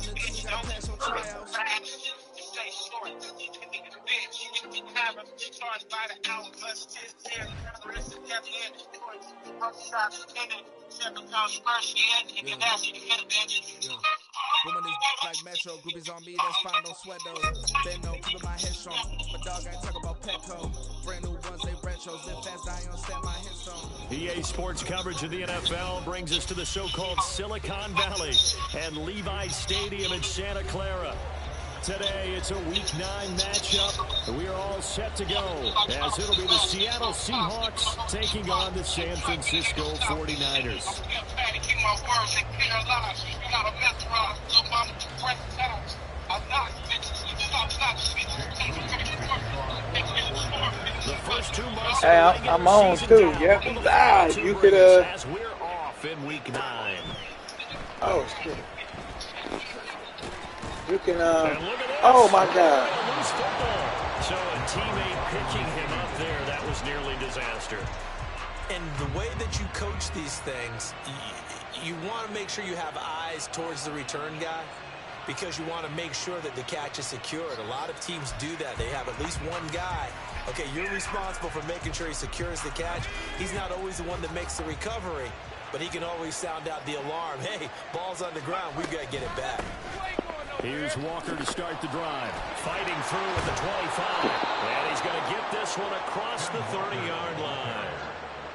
Boom on this like Metro, groupies on me, that's fine, don't sweat though. They know, keeping my head strong. My dog ain't talking about Petco. Brand new ones, they retros, live fast, I don't stand my headstone. EA Sports coverage of the NFL brings us to the so-called Silicon Valley and Levi Stadium in Santa Clara. Today, it's a Week 9 matchup. We are all set to go, as it'll be the Seattle Seahawks taking on the San Francisco 49ers. The first 2 months hey, I'm on too. Yep. You could as we're off in Week 9. Oh shit. You can oh my god. So a teammate picking him up there, that was nearly disaster. And the way that you coach these things, you want to make sure you have eyes towards the return guy, because you want to make sure that the catch is secured. A lot of teams do that. They have at least one guy. Okay, you're responsible for making sure he secures the catch. He's not always the one that makes the recovery, but he can always sound out the alarm. Hey, ball's on the ground. We've got to get it back. Here's Walker to start the drive. Fighting through at the 25. And he's going to get this one across the 30-yard line.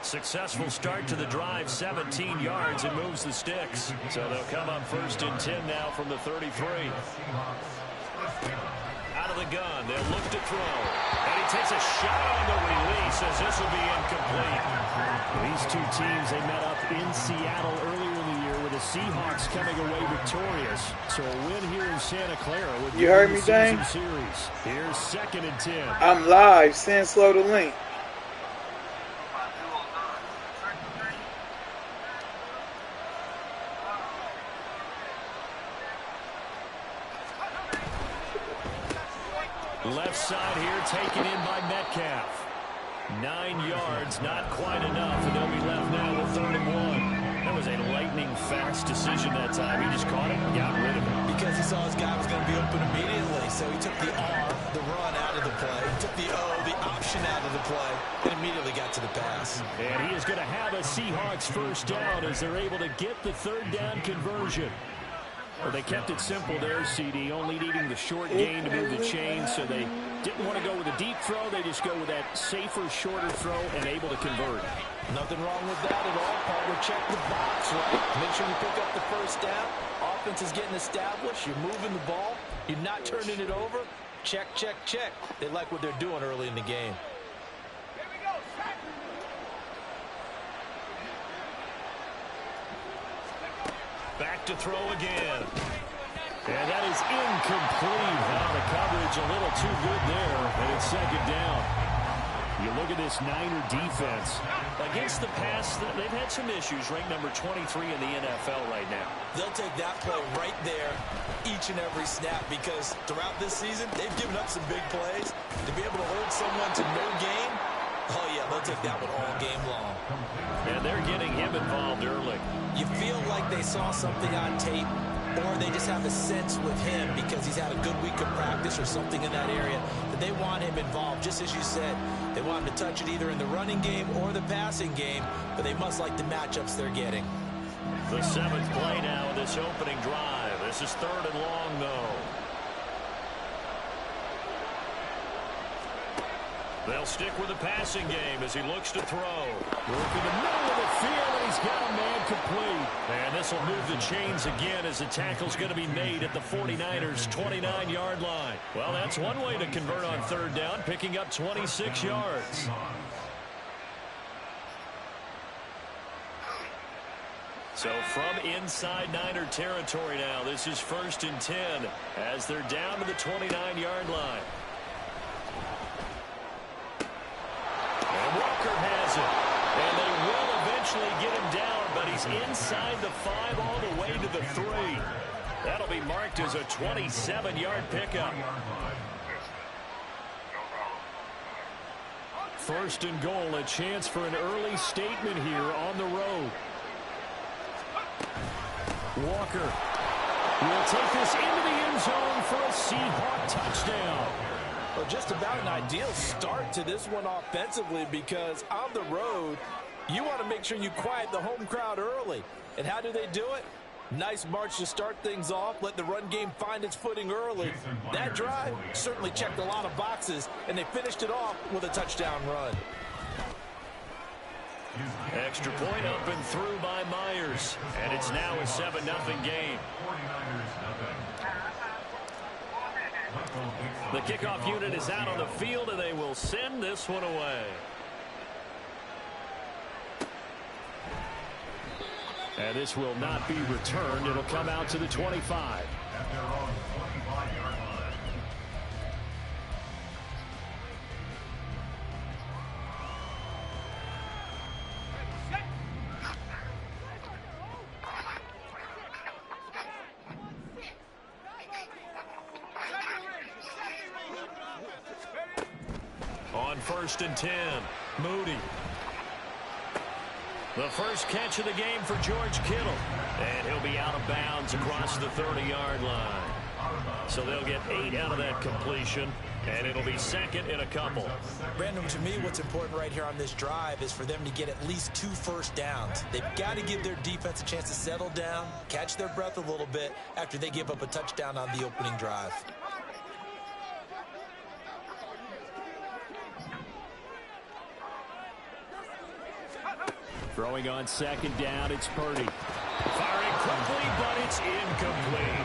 Successful start to the drive, 17 yards, and moves the sticks. So they'll come up 1st and 10 now from the 33. Out of the gun, they'll look to throw. And he takes a shot on the release as this will be incomplete. These two teams, they met up in Seattle earlier in the year with the Seahawks coming away victorious. So a win here in Santa Clara would be the season series. Here's 2nd and 10. I'm live. Send slow the link. Left side here taken in by Metcalf. 9 yards, not quite enough, and they'll be left now with 3rd and 1. That was a lightning-fast decision that time. He just caught it and got rid of it. Because he saw his guy was going to be open immediately, so he took the R, the run, out of the play. He took the O, the option out of the play, and immediately got to the pass. And he is going to have a Seahawks 1st down as they're able to get the 3rd down conversion. Well, they kept it simple there, CD, only needing the short gain to move the chains, so they didn't want to go with a deep throw. They just go with that safer, shorter throw and able to convert. Nothing wrong with that at all, partner. Check the box, right? Make sure you pick up the 1st down. Offense is getting established. You're moving the ball. You're not turning it over. Check, check, check. They like what they're doing early in the game. Back to throw again. And that is incomplete. Now the coverage a little too good there, and it's 2nd down. You look at this Niner defense. Against the pass, they've had some issues. Ranked number 23 in the NFL right now. They'll take that play right there each and every snap, because throughout this season, they've given up some big plays. To be able to hold someone to no gain, oh yeah, they'll take that one all game long. And they're getting him involved early. You feel like they saw something on tape, or they just have a sense with him because he's had a good week of practice or something in that area that they want him involved. Just as you said, they want him to touch it either in the running game or the passing game, but they must like the matchups they're getting. The 7th play now of this opening drive. This is 3rd and long, though. They'll stick with the passing game as he looks to throw. Working the middle of the field, and he's got a man complete. And this will move the chains again as the tackle's going to be made at the 49ers' 29-yard line. Well, that's one way to convert on 3rd down, picking up 26 yards. So from inside Niner territory now, this is 1st and 10 as they're down to the 29-yard line. And Walker has it. And they will eventually get him down, but he's inside the 5 all the way to the 3. That'll be marked as a 27-yard pickup. 1st and goal, a chance for an early statement here on the road. Walker. will take this into the end zone for a Seahawk touchdown. Well, just about an ideal start to this one offensively, because on the road, you want to make sure you quiet the home crowd early. And how do they do it? Nice march to start things off. Let the run game find its footing early. That drive certainly checked a lot of boxes, and they finished it off with a touchdown run. Extra point up and through by Myers. And it's now a 7-0 game. The kickoff unit is out on the field, and they will send this one away. And this will not be returned. It'll come out to the 25. On 1st and 10, Moody. The first catch of the game for George Kittle. And he'll be out of bounds across the 30-yard line. So they'll get 8 out of that completion, and it'll be second in a couple. Brandon, to me, what's important right here on this drive is for them to get at least 2 first downs. They've got to give their defense a chance to settle down, catch their breath a little bit after they give up a touchdown on the opening drive. Throwing on 2nd down, it's Purdy. Firing quickly, but it's incomplete.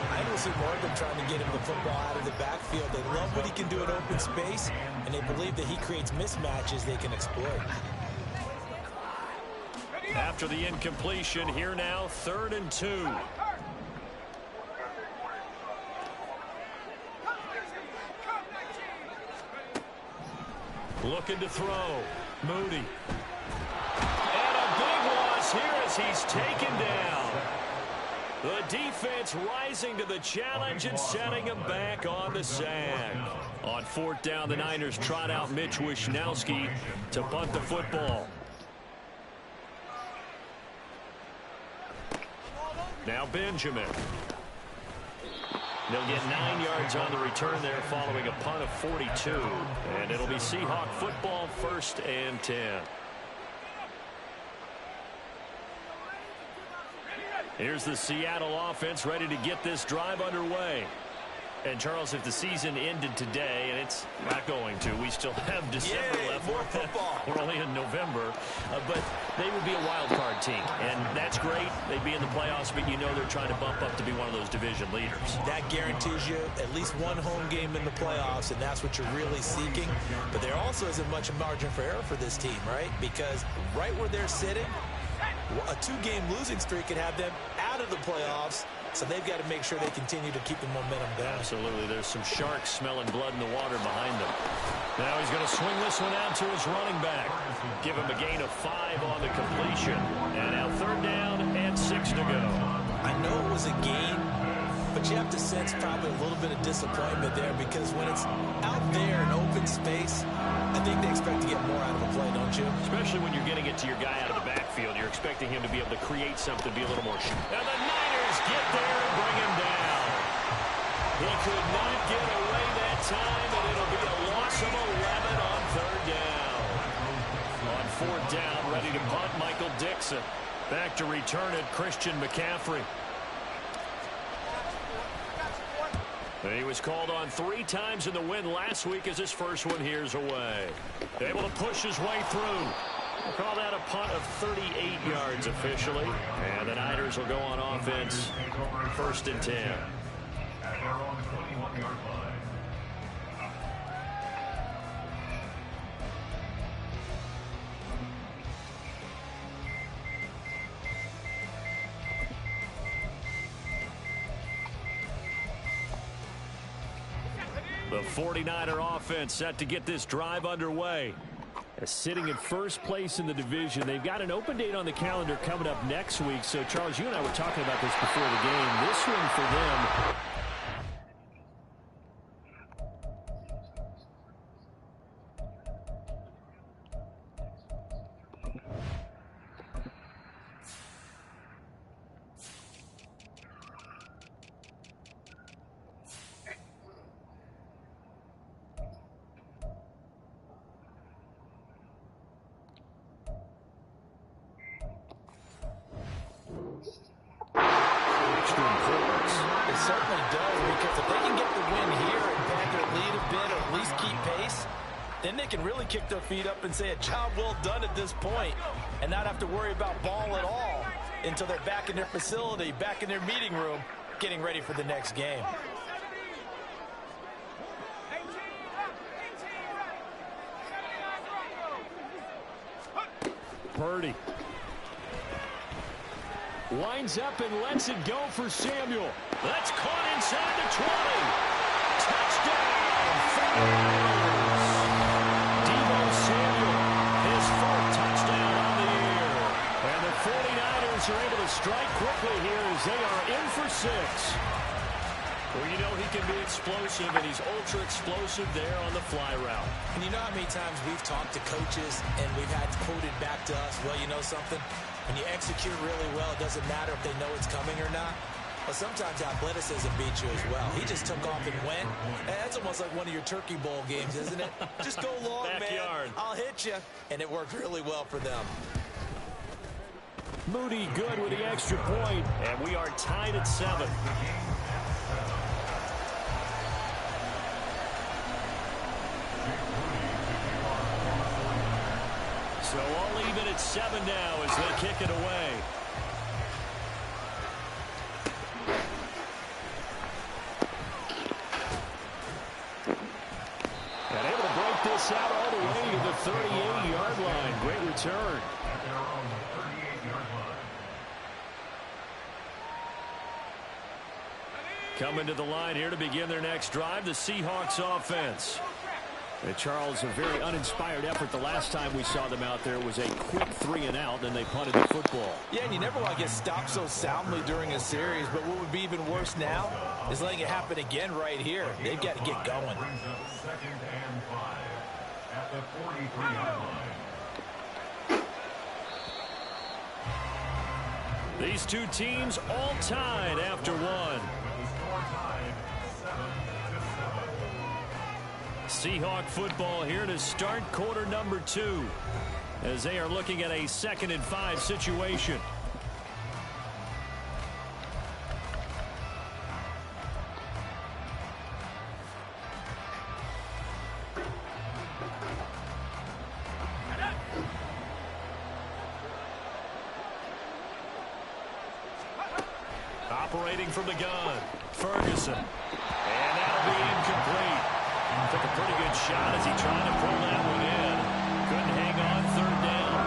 I will see more of them trying to get him the football out of the backfield. They love what he can do in open space, and they believe that he creates mismatches they can exploit. After the incompletion, here now, 3rd and 2. Looking to throw. Moody. Here as he's taken down. The defense rising to the challenge and setting him back on the sack. On 4th down, the Niners trot out Mitch Wishnowsky to punt the football. Now Benjamin. They'll get 9 yards on the return there following a punt of 42. And it'll be Seahawk football, 1st and 10. Here's the Seattle offense ready to get this drive underway. And, Charles, if the season ended today, and it's not going to, we still have December left. More football. We're only in November. But they would be a wild card team. And that's great. They'd be in the playoffs, but you know they're trying to bump up to be one of those division leaders. That guarantees you at least one home game in the playoffs, and that's what you're really seeking. But there also isn't much margin for error for this team, right? Because right where they're sitting, a 2-game losing streak could have them out of the playoffs, so they've got to make sure they continue to keep the momentum down. Absolutely. There's some sharks smelling blood in the water behind them. Now he's going to swing this one out to his running back. Give him a gain of 5 on the completion. And now 3rd down and 6 to go. I know it was a gain, but you have to sense probably a little bit of disappointment there, because when it's out there in open space, I think they expect to get more out of a play, don't you? Especially when you're getting it to your guy out of the backfield. You're expecting him to be able to create something, be a little more. Now the Niners get there and bring him down. He could not get away that time, and it'll be a loss of 11 on 3rd down. On 4th down, ready to punt, Michael Dixon. Back to return it, Christian McCaffrey. He was called on 3 times in the win last week as his first one here's away. Able to push his way through. We'll call that a punt of 38 yards officially. And the Niners will go on offense, 1st and 10. The 49er offense set to get this drive underway. Sitting in first place in the division. They've got an open date on the calendar coming up next week. So, Charles, you and I were talking about this before the game. This one for them. certainly does, because if they can get the win here and pad their lead a bit or at least keep pace, then they can really kick their feet up and say a job well done at this point and not have to worry about ball at all until they're back in their facility, back in their meeting room, getting ready for the next game. Purdy winds up and lets it go for Samuel. That's caught inside the 20. Touchdown! Deebo Samuel, his fourth touchdown on the year. And the 49ers are able to strike quickly here as they are in for 6. Well, you know he can be explosive, and he's ultra-explosive there on the fly route. And you know how many times we've talked to coaches and we've had quoted back to us, well, you know something? When you execute really well, it doesn't matter if they know it's coming or not. But sometimes athleticism beats you as well. He just took off and went. That's almost like one of your Turkey Bowl games, isn't it? Just go long, Backyard. man. I'll hit you. And it worked really well for them. Moody good with the extra point, and we are tied at 7. So all even at 7 now as they kick it away. And able to break this out all the way to the 38-yard line. Great return. Coming to the line here to begin their next drive, the Seahawks offense. And Charles, a very uninspired effort the last time we saw them out there. It was a quick 3-and-out, then they punted the football. Yeah, and you never want to get stopped so soundly during a series, but what would be even worse now is letting it happen again right here. They've got to get going. Second and 5 at the 43-yard line. These two teams all tied after one. Seahawk football here to start quarter number 2 as they are looking at a 2nd and 5 situation. Operating from the gun, Ferguson. And that'll be incomplete. Took a pretty good shot as he tried to pull that one in. Couldn't hang on, 3rd down.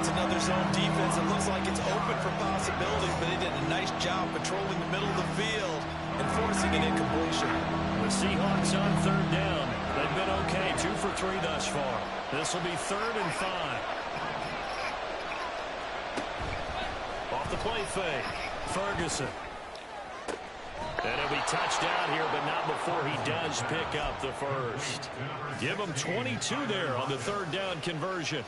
It's another zone defense. It looks like it's open for possibilities, but they did a nice job patrolling the middle of the field and forcing an incompletion. The Seahawks on 3rd down. They've been okay, 2 for 3 thus far. This will be 3rd and 5. Off the play fake, Ferguson. And it'll be touchdown here, but not before he does pick up the first. Give him 22 there on the 3rd down conversion.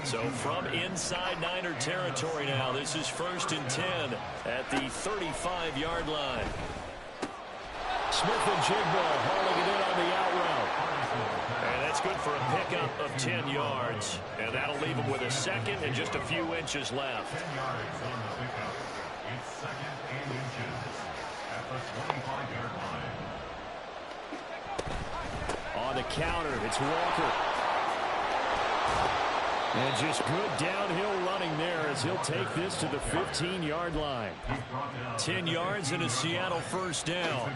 So from inside Niner territory now, this is 1st and 10 at the 35-yard line. Smith and Jigbo hauling it in on the out route. And that's good for a pickup of 10 yards. And that'll leave him with a 2nd and just a few inches left. 10 yards on the pickup. It's 2nd and inches at the 25-yard line. On the counter, it's Walker. And just good downhill running there as he'll take this to the 15-yard line. 10 yards and a Seattle 1st down.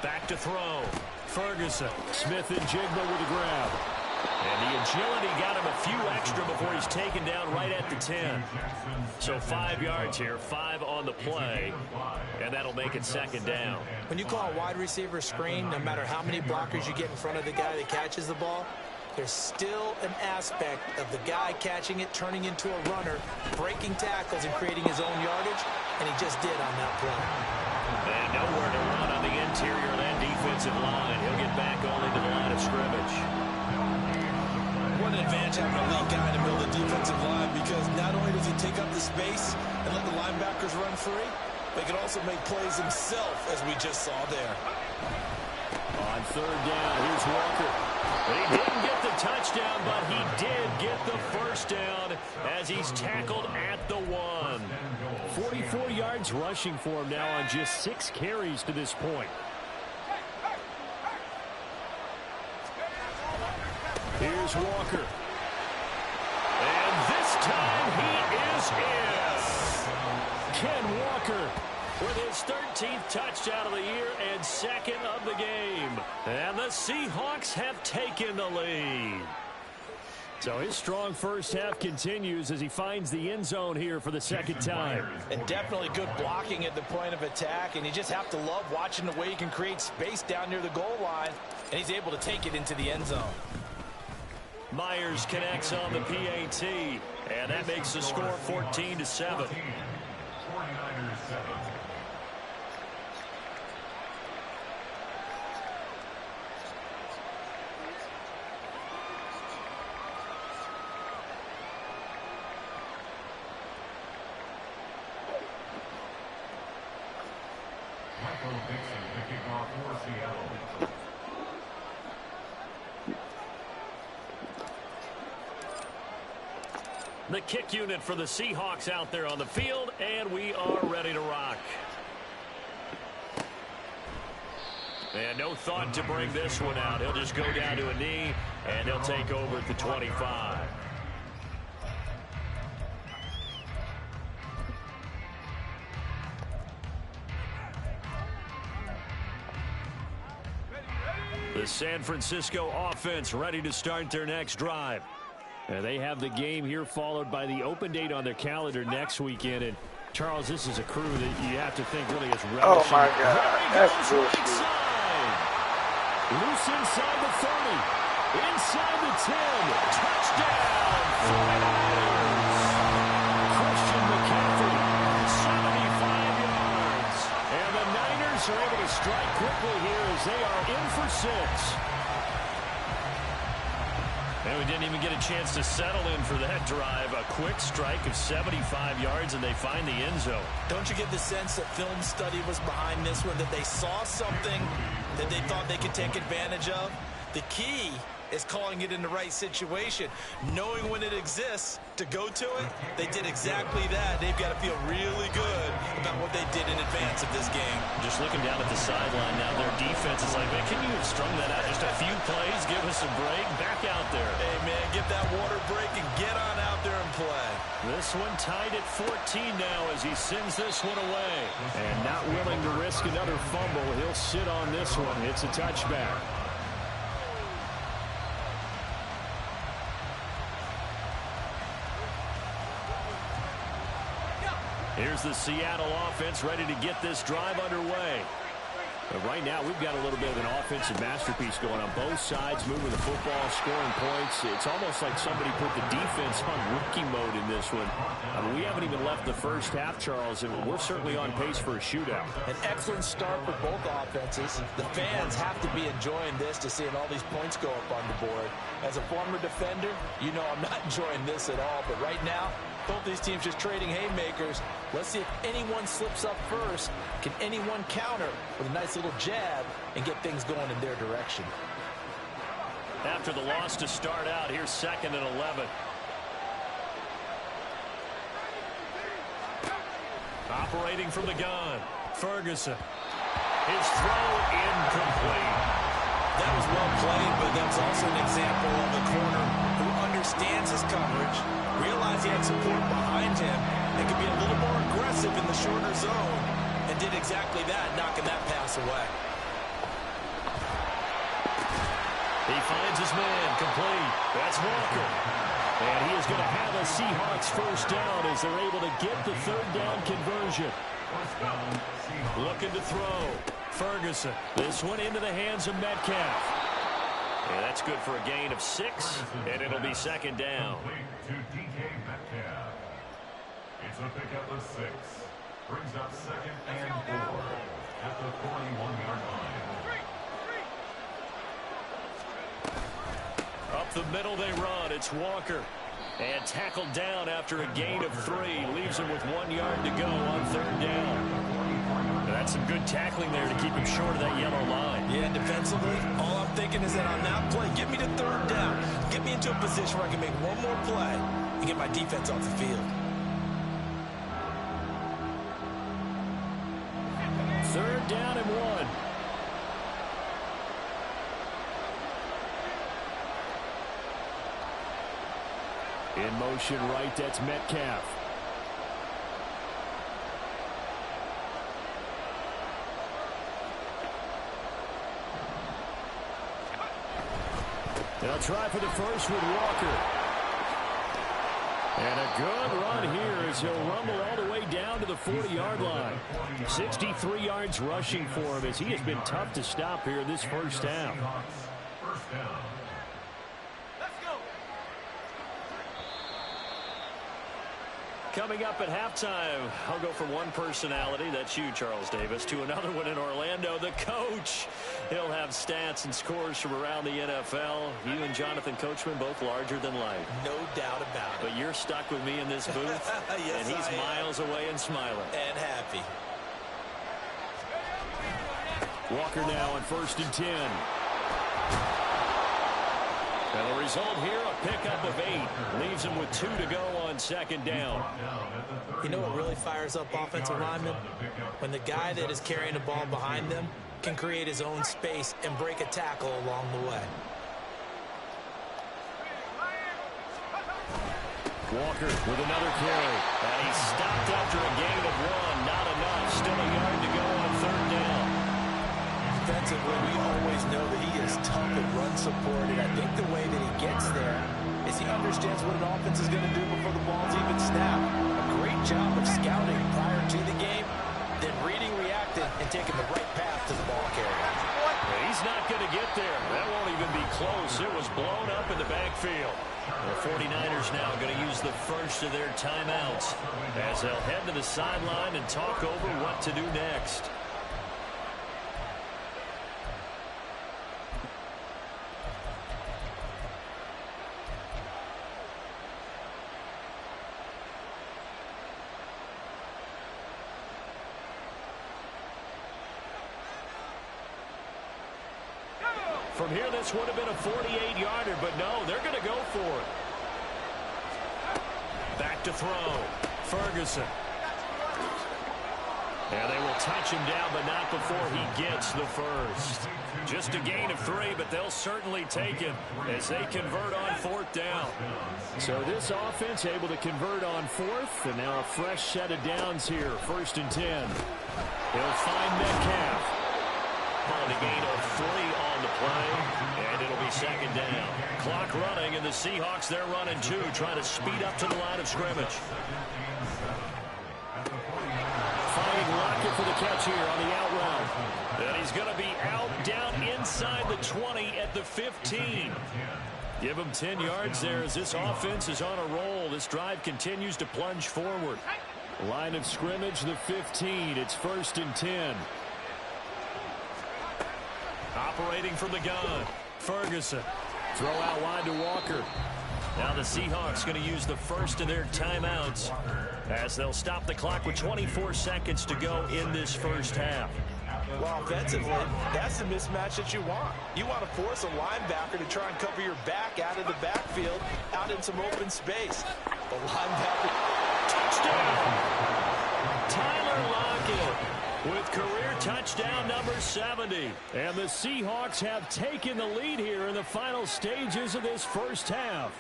Back to throw. Ferguson. Smith and Jigba with a grab. And the agility got him a few extra before he's taken down right at the 10. So 5 yards here, 5 on the play, and that'll make it 2nd down. When you call a wide receiver screen, no matter how many blockers you get in front of the guy that catches the ball, there's still an aspect of the guy catching it, turning into a runner, breaking tackles and creating his own yardage, and he just did on that play. And nowhere to run on the interior of that defensive line. He'll get back only to the line of scrimmage. What an advantage having a elite guy in the middle of the defensive line, because not only does he take up the space and let the linebackers run free, but he can also make plays himself, as we just saw there. On third down, here's Walker. He didn't get the touchdown, but he did get the first down as he's tackled at the 1. 44 yards rushing for him now on just 6 carries to this point. Here's Walker. And this time he is in. Ken Walker with his 13th touchdown of the year and 2nd of the game. And the Seahawks have taken the lead. So his strong first half continues as he finds the end zone here for the 2nd time. And definitely good blocking at the point of attack. And you just have to love watching the way he can create space down near the goal line. And he's able to take it into the end zone. Myers connects on the PAT. And that makes the score 14-7. 49ers 7. Michael Dixon, the kickoff for Seattle. The kick unit for the Seahawks out there on the field, and we are ready to rock. And no thought to bring this one out. He'll just go down to a knee, and he'll take over at the 25. The San Francisco offense ready to start their next drive. And they have the game here followed by the open date on their calendar next weekend. And Charles, this is a crew that you have to think really is relishing. Oh my God, that's bullshit. Loose inside the 30, inside the 10, touchdown, 49ers. Christian McCaffrey, 75 yards. And the Niners are able to strike quickly here as they are in for 6. And we didn't even get a chance to settle in for that drive. A quick strike of 75 yards, and they find the end zone. Don't you get the sense that film study was behind this one, that they saw something that they thought they could take advantage of? The key is calling it in the right situation, knowing when it exists to go to it. They did exactly that. They've got to feel really good about what they did in advance of this game. Just looking down at the sideline now, their defense is like, man, can you have strung that out just a few plays? Give us a break. Back out there. Hey, man, get that water break and get on out there and play. This one tied at 14 now as he sends this one away. And not willing to risk another fumble, he'll sit on this one. It's a touchback. Here's the Seattle offense ready to get this drive underway. But right now, we've got a little bit of an offensive masterpiece going on both sides, moving the football, scoring points. It's almost like somebody put the defense on rookie mode in this one. I mean, we haven't even left the first half, Charles, and we're certainly on pace for a shootout. An excellent start for both offenses. The fans have to be enjoying this to seeing all these points go up on the board. As a former defender, you know I'm not enjoying this at all. But right now, both these teams just trading haymakers. Let's see if anyone slips up first. Can anyone counter with a nice little jab and get things going in their direction? After the loss to start out, here's 2nd and 11. Operating from the gun, Ferguson. His throw incomplete. That was well played, but that's also an example of a corner who understands his coverage, realized he had support behind him, and could be a little more aggressive in the shorter zone, and did exactly that, knocking that pass away. He finds his man, complete. That's Walker. And he is going to have a Seahawks first down as they're able to get the 3rd down conversion. Looking to throw. Ferguson. This one into the hands of Metcalf. And that's good for a gain of 6, and it'll be 2nd down. To DK Metcalf. It's a pickup of 6. Brings up 2nd and 4 at the 41-yard line. Up the middle they run. It's Walker. And tackled down after a gain of 3. Leaves him with 1 yard to go on 3rd down. That's some good tackling there to keep him short of that yellow line. Yeah, defense thinking is that on that play, get me to third down. Get me into a position where I can make one more play and get my defense off the field. Third down and 1. In motion right, that's Metcalf. They'll try for the first with Walker. And a good run here as he'll rumble all the way down to the 40-yard line. 63 yards rushing for him as he has been tough to stop here this first half. First down. Coming up at halftime, I'll go from one personality, that's you, Charles Davis, to another one in Orlando, the coach. He'll have stats and scores from around the NFL. You and Jonathan Coachman both larger than life. No doubt about it. But you're stuck with me in this booth, yes, and he's miles away and smiling. And happy. Walker now on 1st and 10. And the result here, a pickup of 8. Leaves him with 2 to go on 2nd down. You know what really fires up offensive linemen? When the guy that is carrying the ball behind them can create his own space and break a tackle along the way. Walker with another carry. And he's stopped after a gain of 1. Not enough. Still a yard to go on 3rd down. Defensively, we always know that he is tough and run supported. I think the way that he gets there is he understands what an offense is going to do before the ball's even snapped. A great job of scouting prior to the game, then reading, reacting, and taking the right path to the ball carrier. He's not going to get there. That won't even be close. It was blown up in the backfield. The 49ers now going to use the first of their timeouts as they'll head to the sideline and talk over what to do next. From here, this would have been a 48-yarder, but no, they're going to go for it. Back to throw. Ferguson. And they will touch him down, but not before he gets the first. Just a gain of 3, but they'll certainly take it as they convert on 4th down. So this offense able to convert on 4th, and now a fresh set of downs here. 1st and 10. He'll find Metcalf. On a gain of 3 on the play, and it'll be 2nd down. Clock running, and the Seahawks, they're running 2, trying to speed up to the line of scrimmage. Finding Lockett for the catch here on the out route. And he's going to be out down inside the 20 at the 15. Give him 10 yards there as this offense is on a roll. This drive continues to plunge forward. Line of scrimmage, the 15. It's 1st and 10. Operating from the gun. Ferguson. Throw out wide to Walker. Now the Seahawks going to use the first of their timeouts as they'll stop the clock with 24 seconds to go in this first half. Well, offensively, that's the mismatch that you want. You want to force a linebacker to try and cover your back out of the backfield, out in some open space. The linebacker. Touchdown! Tyler Lockett with career touchdown number 70. And the Seahawks have taken the lead here in the final stages of this first half.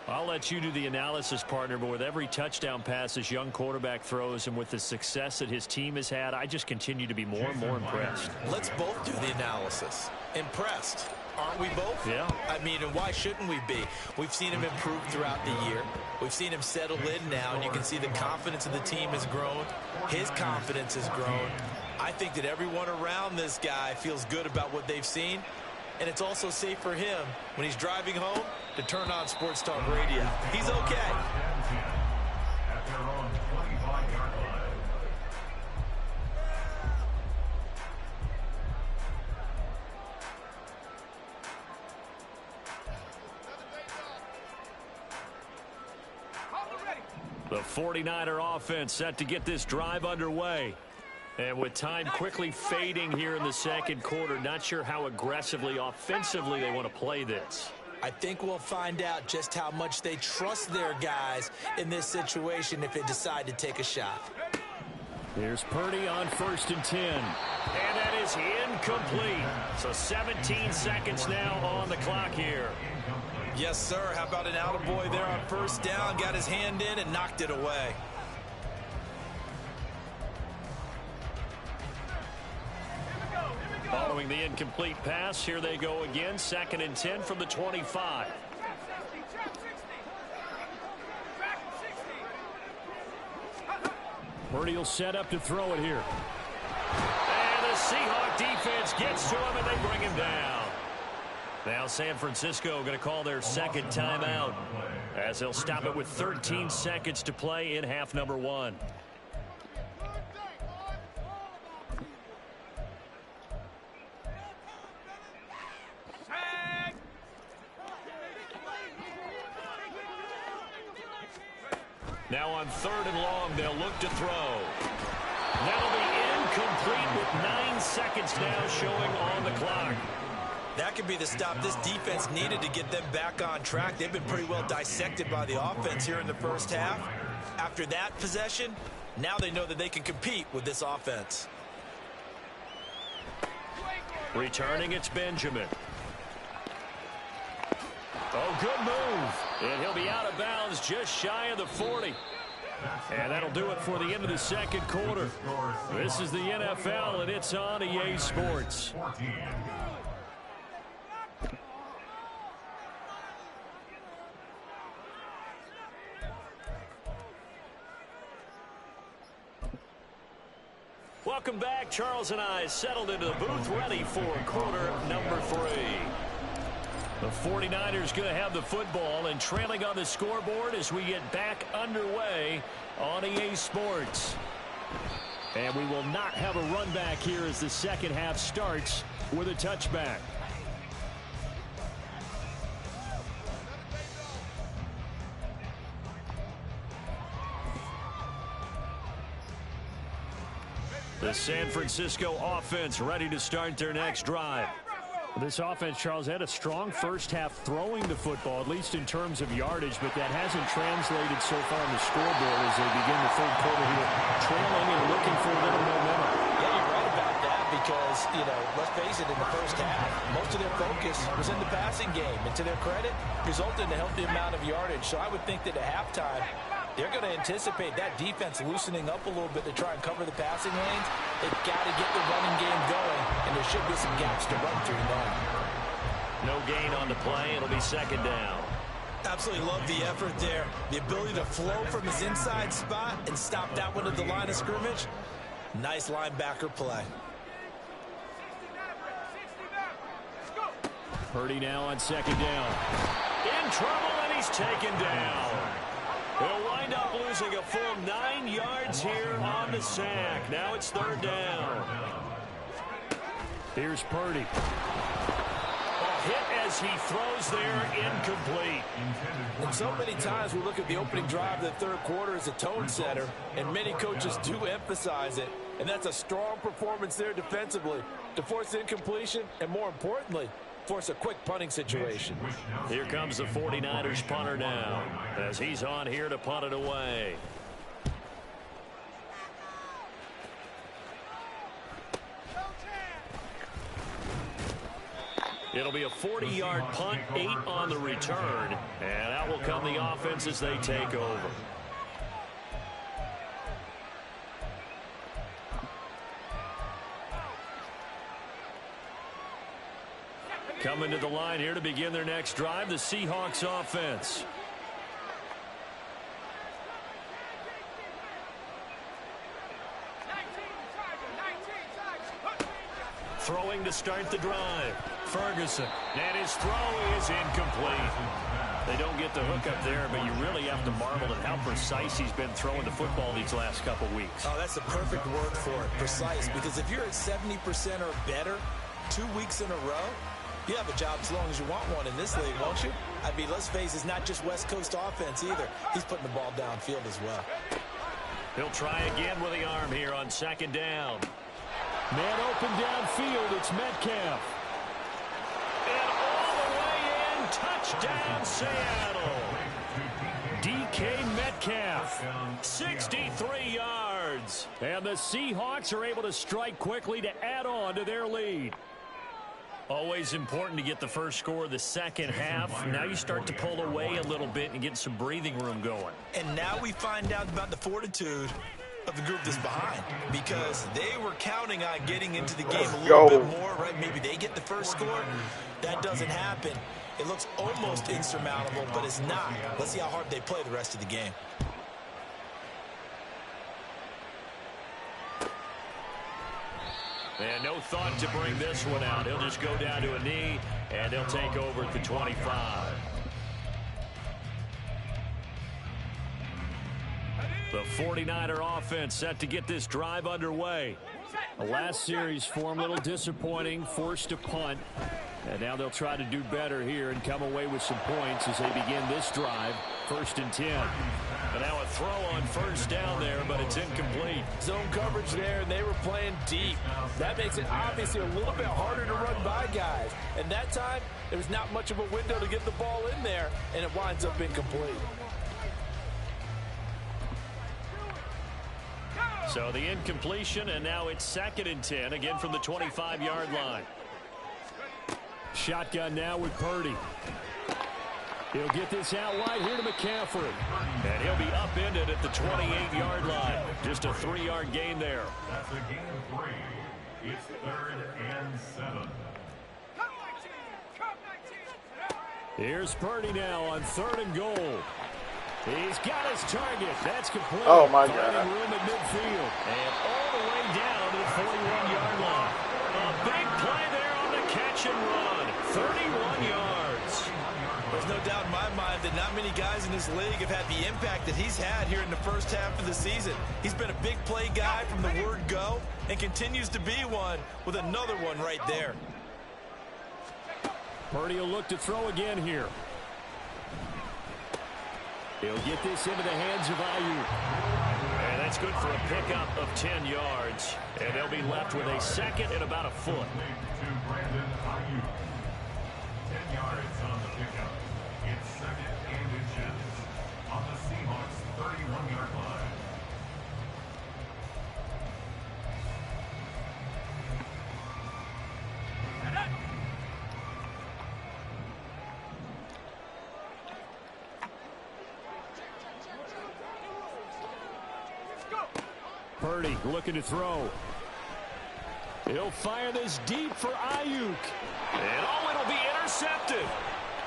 I'll let you do the analysis, partner, but with every touchdown pass this young quarterback throws and with the success that his team has had, I just continue to be more and more impressed. Let's both do the analysis. Impressed. Aren't we both? Yeah. I mean, and why shouldn't we be? We've seen him improve throughout the year. We've seen him settle in now, and you can see the confidence of the team has grown. His confidence has grown. I think that everyone around this guy feels good about what they've seen, and it's also safe for him when he's driving home to turn on Sports Talk Radio. He's okay. At their own 25-yard line. The 49er offense set to get this drive underway. And with time quickly fading here in the second quarter, not sure how aggressively, offensively they want to play this. I think we'll find out just how much they trust their guys in this situation if they decide to take a shot. Here's Purdy on 1st and 10. And that is incomplete. So 17 seconds now on the clock here. Yes, sir. How about an attaboy there on 1st down? Got his hand in and knocked it away. Following the incomplete pass, here they go again. 2nd and 10 from the 25. Purdy will set up to throw it here. And the Seahawk defense gets to him, and they bring him down. Now San Francisco going to call their second timeout as they'll stop it with 13 seconds to play in half number 1. Now on 3rd and long, they'll look to throw. That'll be incomplete with 9 seconds now showing on the clock. That could be the stop this defense needed to get them back on track. They've been pretty well dissected by the offense here in the first half. After that possession, now they know that they can compete with this offense. Returning, it's Benjamin. Oh, good move. And he'll be out of bounds just shy of the 40. And that'll do it for the end of the second quarter. This is the NFL, and it's on EA Sports. Welcome back. Charles and I settled into the booth, ready for quarter number 3. The 49ers going to have the football and trailing on the scoreboard as we get back underway on EA Sports. And we will not have a run back here as the second half starts with a touchback. The San Francisco offense ready to start their next drive. This offense, Charles, had a strong first half throwing the football, at least in terms of yardage, but that hasn't translated so far on the scoreboard as they begin the third quarter here, trailing and looking for a little momentum. Yeah, you're right about that because, let's face it, in the first half, most of their focus was in the passing game. And to their credit, resulted in a healthy amount of yardage. So I would think that at halftime, they're going to anticipate that defense loosening up a little bit to try and cover the passing lanes. They've got to get the running game going, and there should be some gaps to run through now. No gain on the play. It'll be 2nd down. Absolutely love the effort there. The ability to flow from his inside spot and stop that one at the line of scrimmage. Nice linebacker play. Purdy now on 2nd down. In trouble, and he's taken down. He'll wind up losing a full 9 yards here on the sack. Now it's 3rd down. Here's Purdy. A hit as he throws there, incomplete. And so many times we look at the opening drive of the third quarter as a tone setter, and many coaches do emphasize it. And that's a strong performance there defensively to force incompletion and, more importantly, force a quick punting situation. Here comes the 49ers punter now as he's on here to punt it away. It'll be a 40-yard punt, 8 on the return, and out will come the offense as they take over. Coming to the line here to begin their next drive, the Seahawks offense. Throwing to start the drive. Ferguson. And his throw is incomplete. They don't get the hook up there, but you really have to marvel at how precise he's been throwing the football these last couple weeks. Oh, that's the perfect word for it, precise, because if you're at 70% or better 2 weeks in a row, you have a job as long as you want one in this league, won't you? I mean, let's face it, it's not just West Coast offense either. He's putting the ball downfield as well. He'll try again with the arm here on second down. Man open downfield. It's Metcalf. And all the way in. Touchdown, Seattle. DK Metcalf, 63 yards. And the Seahawks are able to strike quickly to add on to their lead. Always important to get the first score of the second half. Now you start to pull away a little bit and get some breathing room going. And now we find out about the fortitude of the group that's behind, because they were counting on getting into the game a little bit more, right? Maybe they get the first score. That doesn't happen. It looks almost insurmountable, but it's not. Let's see how hard they play the rest of the game. And no thought to bring this one out. He'll just go down to a knee, and they'll take over at the 25. The 49er offense set to get this drive underway. The last series for him, a little disappointing, forced to punt. And now they'll try to do better here and come away with some points as they begin this drive, 1st and 10. And now a throw on first down there, but it's incomplete. Zone coverage there, and they were playing deep. That makes it obviously a little bit harder to run by guys. And that time, there was not much of a window to get the ball in there, and it winds up incomplete. So the incompletion, and now it's 2nd and 10, again from the 25-yard line. Shotgun now with Purdy. He'll get this out wide here to McCaffrey. And he'll be upended at the 28-yard line. Just a 3-yard gain there. That's a gain of 3. It's 3rd and 7. Here's Purdy now on 3rd and goal. He's got his target. That's complete. Oh, my God. Finding room at midfield. And all the way down to the 41-yard line. A big play there on the catch and run. 31 yards. There's no doubt in my mind that not many guys in this league have had the impact that he's had here in the first half of the season. He's been a big play guy from the word go and continues to be one with another one right there. Purdy will look to throw again here. He'll get this into the hands of Ayuk. And that's good for a pickup of 10 yards. And they'll be left with a 2nd and about a foot. To Brandon Ayuk. 10 yards on the pickup. It's 2nd and inches on the Seahawks' 31-yard line. Purdy looking to throw. He'll fire this deep for Ayuk. And it'll be intercepted.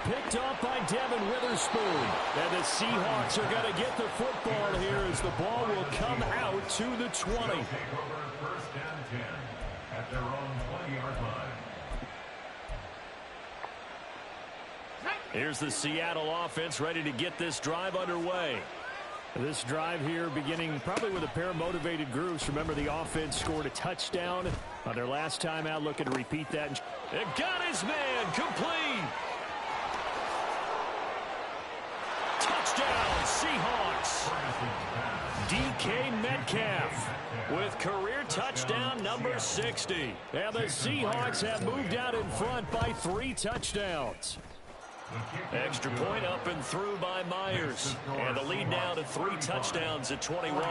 Picked off by Devin Witherspoon. And the Seahawks are going to get the football here as the ball will come out to the 20. Take over 1st and 10 at their own 20-yard line. Here's the Seattle offense ready to get this drive underway. This drive here beginning probably with a pair of motivated groups. Remember, the offense scored a touchdown on their last time out. Looking to repeat that. And got his man complete. Touchdown, Seahawks. DK Metcalf with career touchdown number 60. And the Seahawks have moved out in front by 3 touchdowns. Extra point up and through by Myers. And the lead now to 3 touchdowns at 21.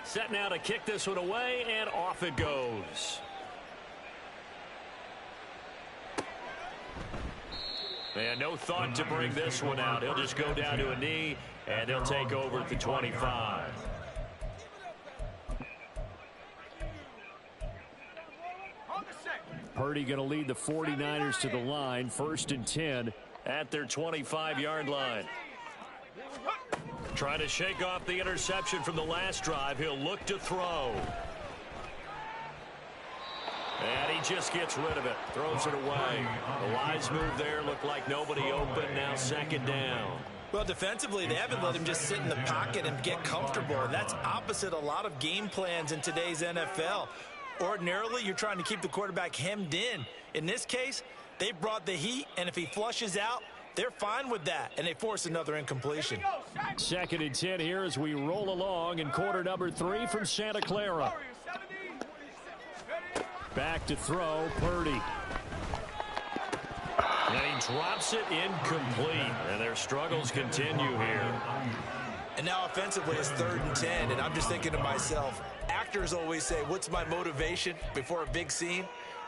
Set now to kick this one away, and off it goes. And no thought to bring this one out. He'll just go down to a knee, and they'll take over at the 25. Purdy going to lead the 49ers to the line, 1st and 10 at their 25-yard line. Trying to shake off the interception from the last drive. He'll look to throw. And he just gets rid of it. Throws it away. The wise move there. Looked like nobody open. Now 2nd down. Well, defensively, they haven't let him just sit in the pocket and get comfortable. And that's opposite a lot of game plans in today's NFL. Ordinarily, you're trying to keep the quarterback hemmed in. In this case, they brought the heat, and if he flushes out, they're fine with that, and they force another incompletion. 2nd and 10 here as we roll along in quarter number 3 from Santa Clara. Back to throw, Purdy. And he drops it incomplete, and their struggles continue here. And now offensively it's 3rd and 10, and I'm just thinking to myself, actors always say, what's my motivation before a big scene?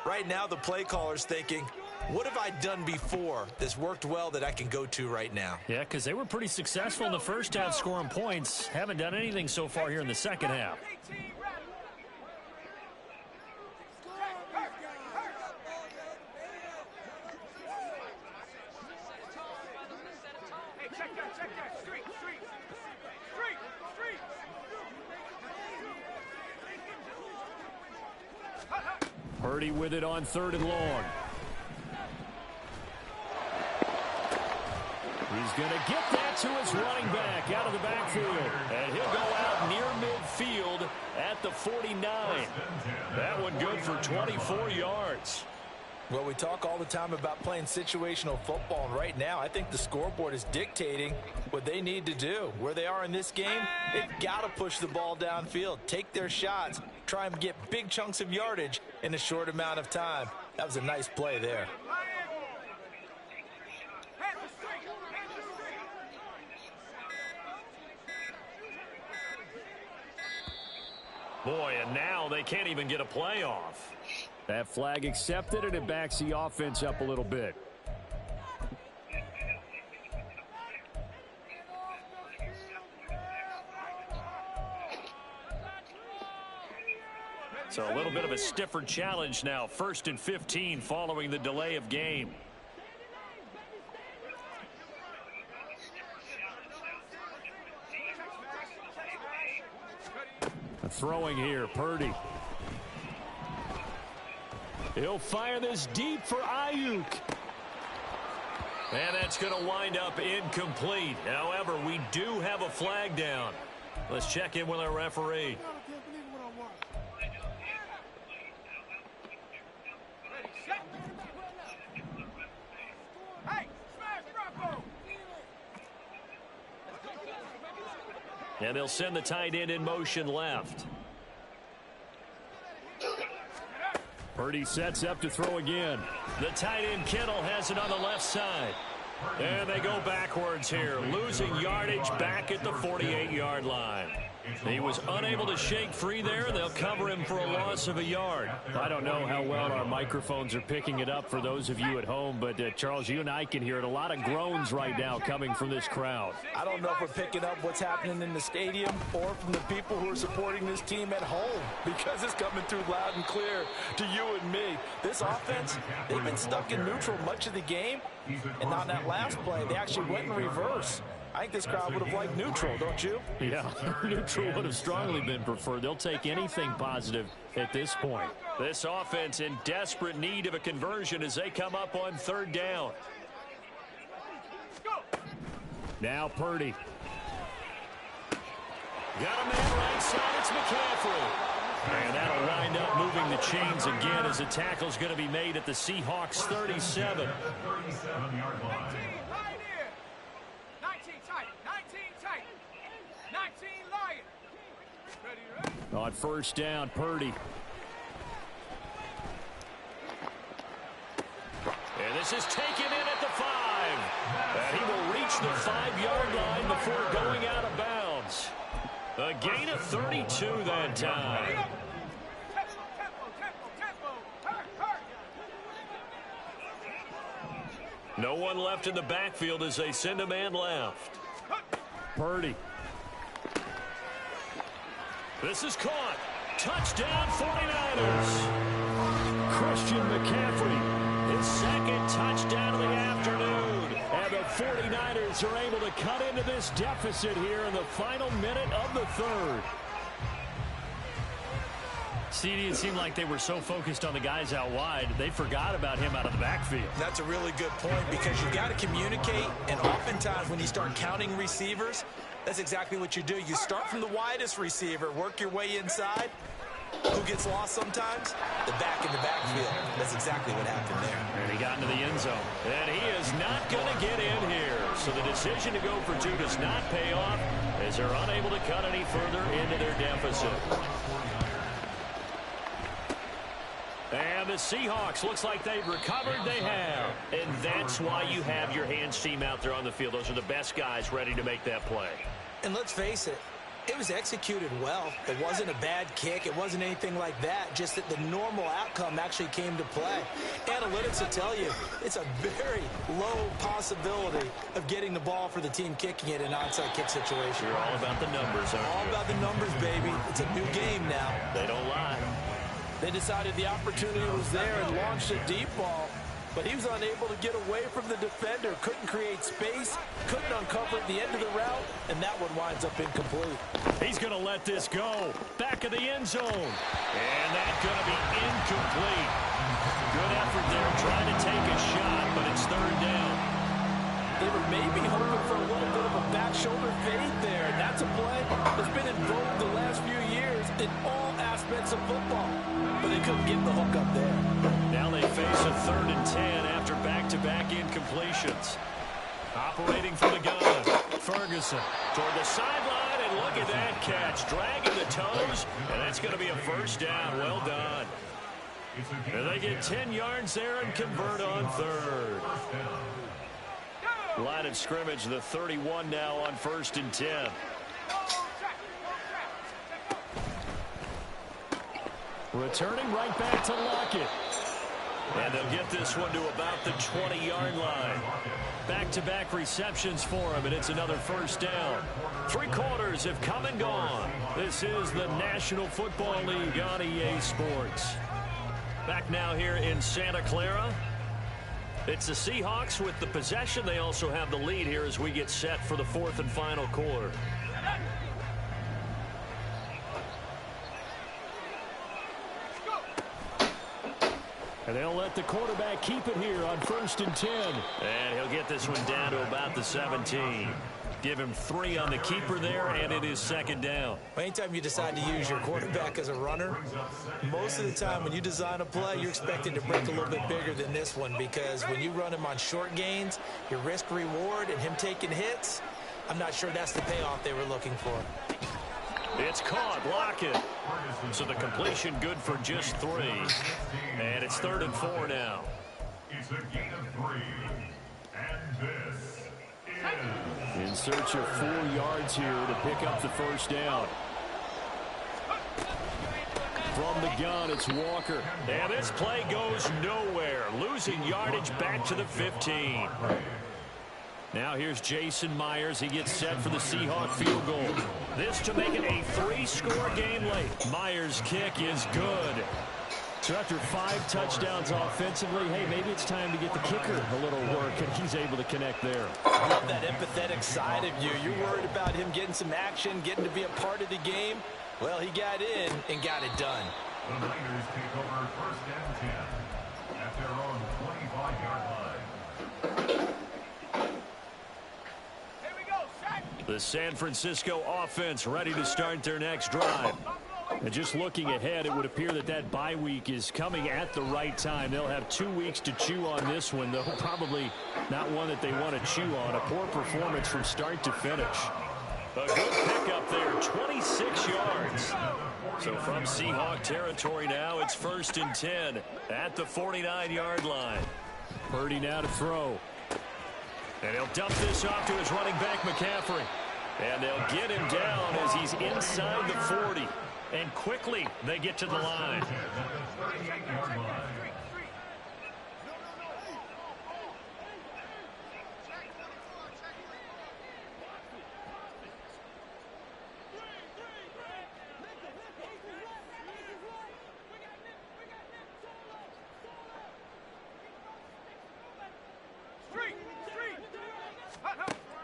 Right now the play caller's thinking, what have I done before that's worked well that I can go to right now? Yeah, because they were pretty successful in the first half scoring points. Haven't done anything so far here in the second half. Purdy with it on 3rd and long. He's going to get that to his running back out of the backfield. And he'll go out near midfield at the 49. That one good for 24 yards. Well, we talk all the time about playing situational football, and right now I think the scoreboard is dictating what they need to do. Where they are in this game, they've got to push the ball downfield, take their shots, try and get big chunks of yardage in a short amount of time. That was a nice play there. Boy, and now they can't even get a play off. That flag accepted, and it backs the offense up a little bit. So a little bit of a stiffer challenge now. 1st and 15 following the delay of game. Throwing here, Purdy. He'll fire this deep for Ayuk. And that's going to wind up incomplete. However, we do have a flag down. Let's check in with our referee. And they'll send the tight end in motion left. Purdy sets up to throw again. The tight end Kittle has it on the left side. And they go backwards here, losing yardage back at the 48-yard line. He was unable to shake free there. They'll cover him for a loss of a yard. I don't know how well our microphones are picking it up for those of you at home, but Charles, you and I can hear it. A lot of groans right now coming from this crowd. I don't know if we're picking up what's happening in the stadium or from the people who are supporting this team at home, because it's coming through loud and clear to you and me. This offense, they've been stuck in neutral much of the game, and on that last play, they actually went in reverse. I think this crowd would have liked neutral, don't you? Yeah, neutral would have strongly been preferred. They'll take anything positive at this point. This offense in desperate need of a conversion as they come up on 3rd down. Now Purdy. Got a man right side. It's McCaffrey. And that'll wind up moving the chains again as a tackle's going to be made at the Seahawks 37. On 1st down, Purdy. And this is taken in at the 5. And he will reach the 5-yard line before going out of bounds. A gain of 32 that time. No one left in the backfield as they send a man left. Purdy. This is caught. Touchdown 49ers. Christian McCaffrey, his 2nd touchdown of the afternoon. And the 49ers are able to cut into this deficit here in the final minute of the 3rd. CD, it seemed like they were so focused on the guys out wide, they forgot about him out of the backfield. That's a really good point, because you've got to communicate, and oftentimes when you start counting receivers, that's exactly what you do. You start from the widest receiver, work your way inside, Who gets lost sometimes? The back in the backfield. That's exactly what happened there. And he got into the end zone. And he is not going to get in here. So the decision to go for two does not pay off as they're unable to cut any further into their deficit. And the Seahawks, looks like they've recovered. They have. And that's why you have your hands team out there on the field. Those are the best guys ready to make that play. And let's face it, it was executed well. It wasn't a bad kick. It wasn't anything like that. Just that the normal outcome actually came to play. Analytics will tell you it's a very low possibility of getting the ball for the team kicking it in an onside kick situation. You're all about the numbers, aren't you? All about the numbers, baby. It's a new game now. They don't lie. They decided the opportunity was there and launched a deep ball, but he was unable to get away from the defender, couldn't create space, couldn't uncover at the end of the route, and that one winds up incomplete. He's going to let this go. Back of the end zone. And that's going to be incomplete. Good effort there trying to take a shot, but it's third down. They were maybe hoping for a little bit of a back shoulder fade there, and that's a play that's been in vogue the last few years in all aspects of football. But they couldn't get the hook up there. Now they face a 3rd and 10 after back-to-back incompletions. Operating from the gun, Ferguson toward the sideline, and look at that catch, dragging the toes, and that's going to be a first down. Well done. And they get 10 yards there and convert on 3rd. Line of scrimmage, the 31 now on 1st and 10. Returning right back to Lockett. And they'll get this one to about the 20-yard line. Back-to-back receptions for him, and it's another first down. 3 quarters have come and gone. This is the National Football League on EA Sports. Back now here in Santa Clara. It's the Seahawks with the possession. They also have the lead here as we get set for the 4th and final quarter. And they'll let the quarterback keep it here on 1st and 10. And he'll get this one down to about the 17. Give him 3 on the keeper there, and it is 2nd down. Anytime you decide to use your quarterback as a runner, most of the time when you design a play, you're expected to break a little bit bigger than this one, because when you run him on short gains, your risk-reward and him taking hits, I'm not sure that's the payoff they were looking for. It's caught. Lockett. So the completion good for just 3. And it's 3rd and 4 now. It's a gain of 3. And this is... In search of 4 yards here to pick up the first down. From the gun, it's Walker. And this play goes nowhere. Losing yardage back to the 15. Now here's Jason Myers. He gets set for the Seahawk field goal. This to make it a 3-score game late. Myers' kick is good. So after 5 touchdowns offensively, hey, maybe it's time to get the kicker a little work, and he's able to connect there. I love that empathetic side of you. You're worried about him getting some action, getting to be a part of the game. Well, he got in and got it done. The Niners take over 1st and 10 at their own 25-yard line. The San Francisco offense ready to start their next drive. And just looking ahead, it would appear that that bye week is coming at the right time. They'll have 2 weeks to chew on this one, though probably not one that they want to chew on. A poor performance from start to finish. A good pickup there, 26 yards. So from Seahawk territory now, it's 1st and 10 at the 49-yard line. Purdy now to throw. And he'll dump this off to his running back, McCaffrey. And they'll get him down as he's inside the 40. And quickly, they get to the line.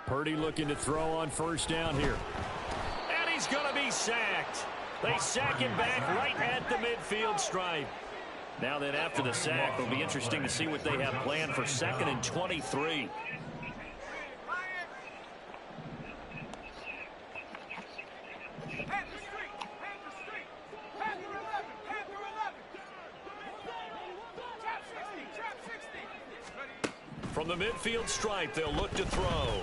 Purdy looking to throw on 1st down here. And he's going to be sacked. They sack him back right at the midfield stripe. Now then, after the sack, it'll be interesting to see what they have planned for 2nd and 23. From the midfield stripe, they'll look to throw.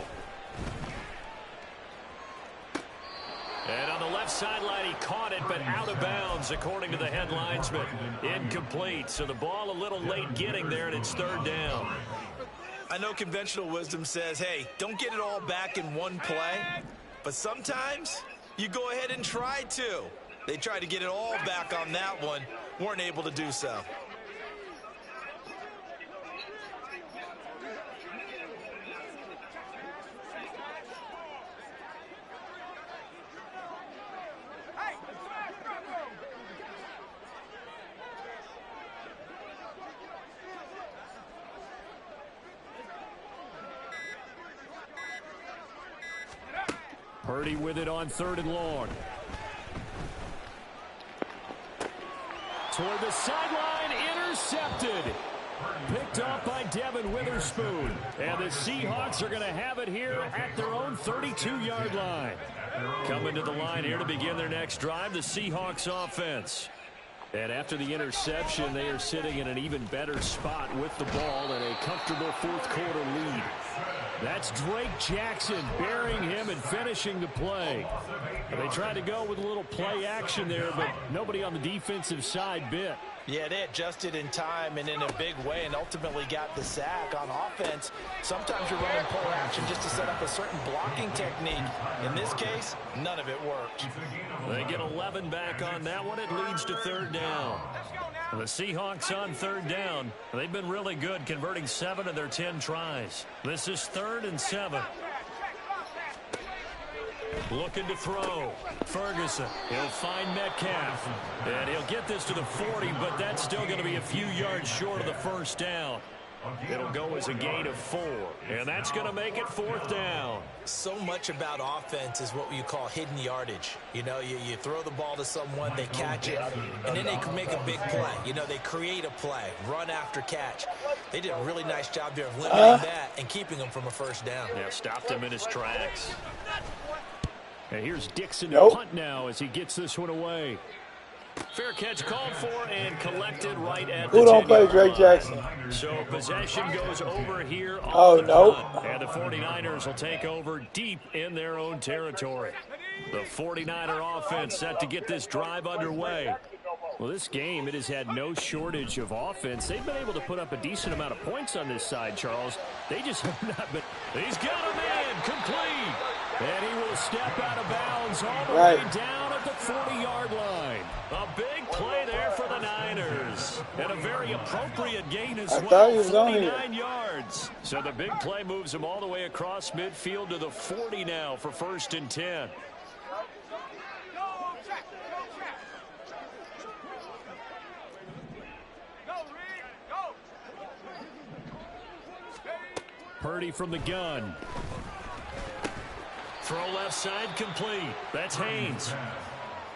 And on the left sideline, he caught it, but out of bounds, according to the head linesman. Incomplete, so the ball a little late getting there, and it's third down. I know conventional wisdom says, hey, don't get it all back in one play. But sometimes you go ahead and try to. They tried to get it all back on that one. Weren't able to do so. Purdy with it on 3rd and long. Toward the sideline, intercepted. Picked off by Devin Witherspoon. And the Seahawks are going to have it here at their own 32-yard line. Coming to the line here to begin their next drive, the Seahawks offense. And after the interception, they are sitting in an even better spot with the ball and a comfortable fourth-quarter lead. That's Drake Jackson burying him and finishing the play. They tried to go with a little play action there, but nobody on the defensive side bit. Yeah, they adjusted in time and in a big way and ultimately got the sack. On offense, sometimes you're running pull action just to set up a certain blocking technique. In this case, none of it worked. They get 11 back on that one. It leads to third down. The Seahawks on third down. They've been really good, converting 7 of their 10 tries. This is 3rd and 7. Looking to throw. Ferguson. He'll find Metcalf. And he'll get this to the 40, but that's still going to be a few yards short of the first down. It'll go as a gain of 4, and that's going to make it 4th down. So much about offense is what you call hidden yardage. You know, you throw the ball to someone, they catch it, and then they can make a big play. You know, they create a play, run after catch. They did a really nice job there of limiting that and keeping them from a first down. Yeah, stopped him in his tracks. And here's Dixon to punt now as he gets this one away. Fair catch called for and collected right at the 10-yard line. Who don't play Drake Jackson? So possession goes over here on Oh, the no. punt, and the 49ers will take over deep in their own territory. The 49er offense set to get this drive underway. Well, this game, it has had no shortage of offense. They've been able to put up a decent amount of points on this side, Charles. They just have not been. He's got a man complete. And he will step out of bounds all the way down at the 40-yard line. A big play there for the Niners. And a very appropriate gain as well, 49 yards. So the big play moves him all the way across midfield to the 40 now for 1st and 10. Purdy from the gun. Throw left side complete. That's Haynes.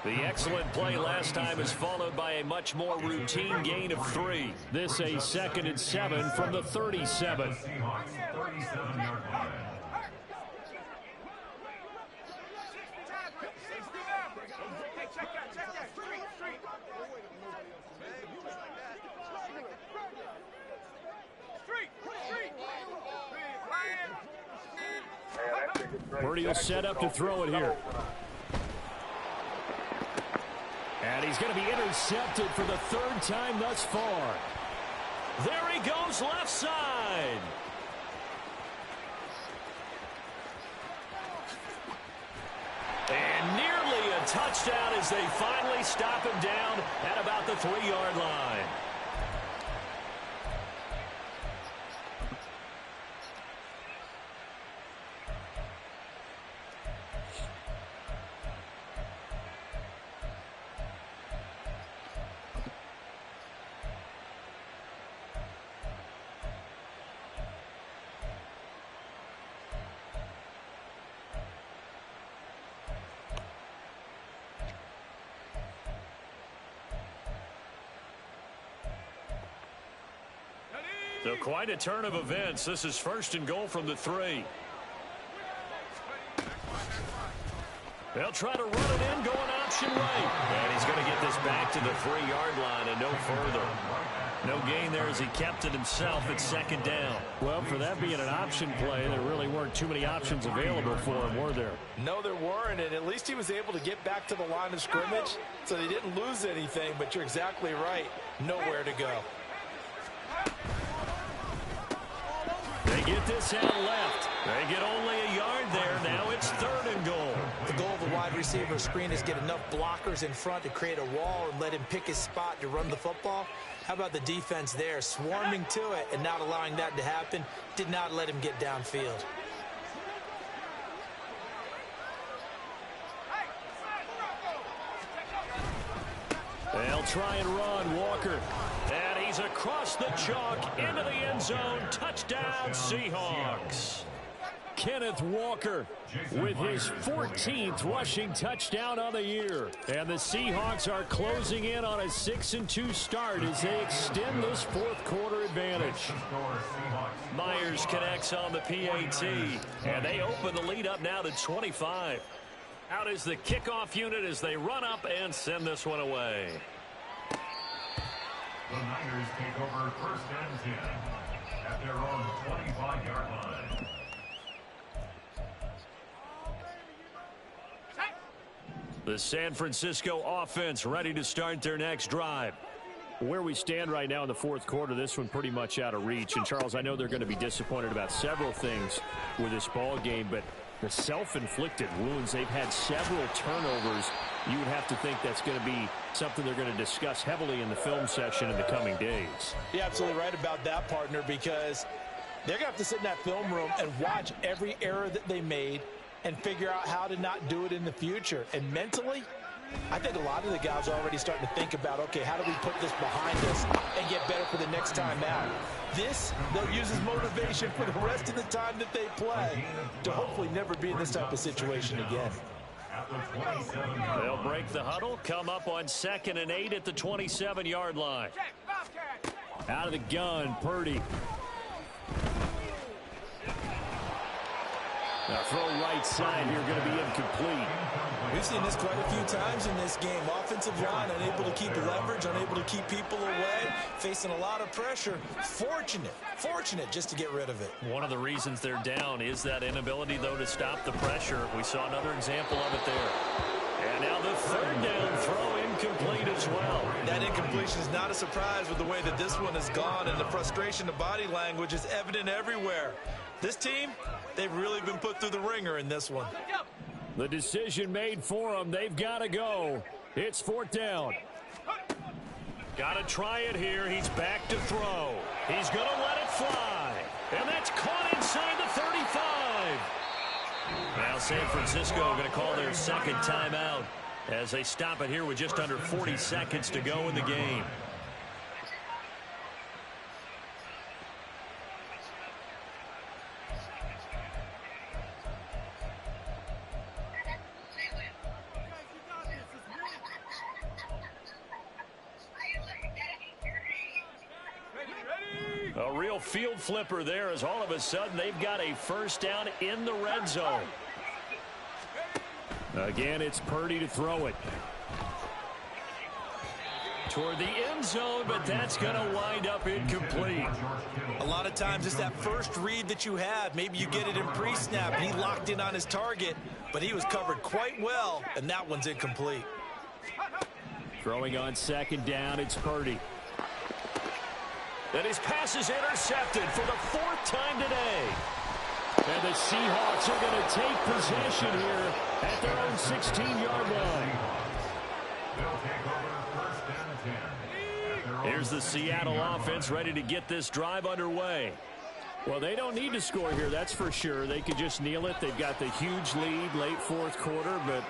The excellent play last time is followed by a much more routine gain of 3. This a 2nd and 7 from the 37. Purdy will set up to throw it here. And he's going to be intercepted for the 3rd time thus far. There he goes left side. And nearly a touchdown as they finally stop him down at about the 3-yard line. So quite a turn of events. This is 1st and goal from the 3. They'll try to run it in, going option right. And he's going to get this back to the 3-yard line and no further. No gain there as he kept it himself at second down. Well, for that being an option play, there really weren't too many options available for him, were there? No, there weren't, and at least he was able to get back to the line of scrimmage, so they didn't lose anything, but you're exactly right. Nowhere to go. They get this out left. They get only a yard there. Now it's 3rd and goal. The goal of a wide receiver screen is get enough blockers in front to create a wall and let him pick his spot to run the football. How about the defense there, swarming to it and not allowing that to happen? Did not let him get downfield. They'll try and run. Walker. And he's across the chalk into the end zone. Touchdown, Seahawks. Kenneth Walker with his 14th rushing touchdown on the year. And the Seahawks are closing in on a 6-2 start as they extend this 4th quarter advantage. Myers connects on the PAT, and they open the lead up now to 25. Out is the kickoff unit as they run up and send this one away. The Niners take over 1st and 10 at their own 25-yard line. The San Francisco offense ready to start their next drive. Where we stand right now in the 4th quarter, this one pretty much out of reach. And, Charles, I know they're going to be disappointed about several things with this ball game, but the self-inflicted wounds, they've had several turnovers. You would have to think that's going to be something they're going to discuss heavily in the film session in the coming days. You're absolutely right about that, partner, because they're going to have to sit in that film room and watch every error that they made and figure out how to not do it in the future. And mentally, I think a lot of the guys are already starting to think about, okay, how do we put this behind us and get better for the next time out? This, they'll use as motivation for the rest of the time that they play to hopefully never be in this type of situation again. They'll break the huddle, come up on 2nd and 8 at the 27-yard line. Out of the gun, Purdy. Now throw right side here, going to be incomplete. We've seen this quite a few times in this game. Offensive line unable to keep leverage, unable to keep people away, facing a lot of pressure. Fortunate just to get rid of it. One of the reasons they're down is that inability, though, to stop the pressure. We saw another example of it there. And now the 3rd down throw incomplete as well. That incompletion is not a surprise with the way that this one has gone, and the frustration of body language is evident everywhere. This team, they've really been put through the ringer in this one. The decision made for them. They've got to go. It's 4th down. Got to try it here. He's back to throw. He's going to let it fly. And that's caught inside the 35. Now San Francisco going to call their 2nd timeout as they stop it here with just under 40 seconds to go in the game. A real field flipper there as all of a sudden they've got a 1st down in the red zone. Again, it's Purdy to throw it. Toward the end zone, but that's going to wind up incomplete. A lot of times it's that first read that you have. Maybe you get it in pre-snap, and he locked in on his target, but he was covered quite well, and that one's incomplete. Throwing on 2nd down, it's Purdy. And his pass is intercepted for the 4th time today. And the Seahawks are going to take possession here at their own 16-yard line. Here's the Seattle offense ready to get this drive underway. Well, they don't need to score here, that's for sure. They could just kneel it. They've got the huge lead late 4th quarter, but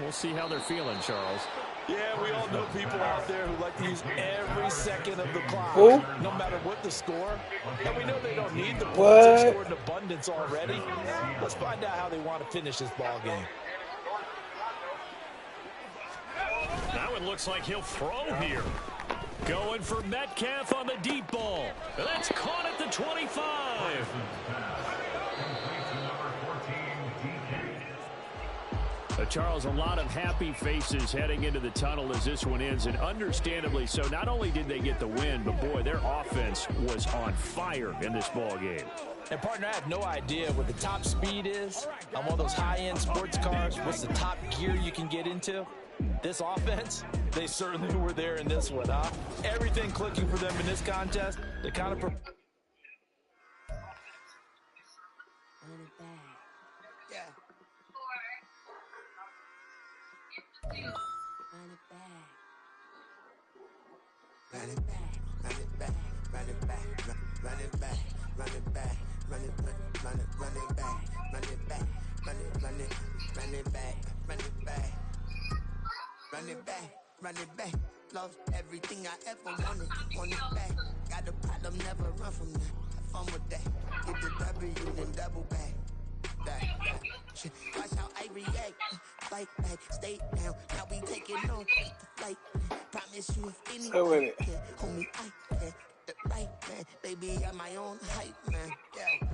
we'll see how they're feeling, Charles. Yeah, we all know people out there who like to use every second of the clock, no matter what the score. And we know they don't need the points. They've scored in abundance already. Let's find out how they want to finish this ball game. That one looks like he'll throw here. Going for Metcalf on the deep ball. That's caught at the 25. A Charles, a lot of happy faces heading into the tunnel as this one ends, and understandably so. Not only did they get the win, but, boy, their offense was on fire in this ball game. And, partner, I have no idea what the top speed is on one of those high-end sports cars. What's the top gear you can get into? This offense, they certainly were there in this one, huh? Everything clicking for them in this contest, they kind of... Run it back, run it back, run it back, run it back, run it back, run it back, run it back, run it back, run it back, run it back, run it back, run it back. Lost everything I ever wanted, want it back. Got a problem, never run from that. Have fun with that. Get the W, then double back. That. Watch how I react. Fight back, stay down. Now we taking on the flight. Promise you if anything can hold me, I can. The right man, baby, I'm my own hype man. Yeah.